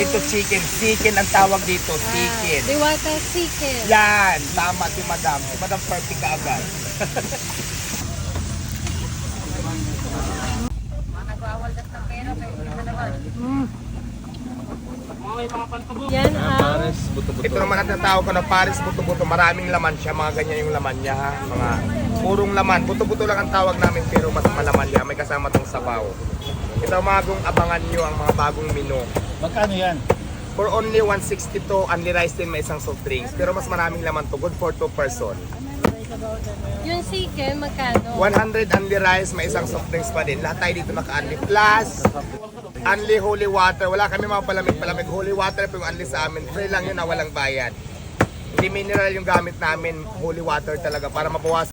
Ito chicken. Chicken ang tawag dito. Chicken. Diwata chicken. Yan. Tama si Madam. Si Madam perfect ka agad. Yan ang Ito naman ang tatawag ko na Paris buto-buto. Maraming laman siya. Mga ganyan yung laman niya. Ha? Mga purong laman. Buto-buto lang ang tawag namin pero mas malaman niya. May kasama tong sabaw. Ito ang mga gong abangan nyo ang mga bagong menu. Magkano yan? For only 162, only rice din may isang soft drinks. Pero mas maraming laman to. Good for 2 person. yung chicken, magkano? 100 only rice, may isang soft drinks pa din. Lahat tayo dito naka-only. Plus, only holy water. Wala kami mga palamig-palamig. Holy water po yung only sa amin. Free lang yun na walang bayad. Hindi mineral yung gamit namin. Holy water talaga para mabawasan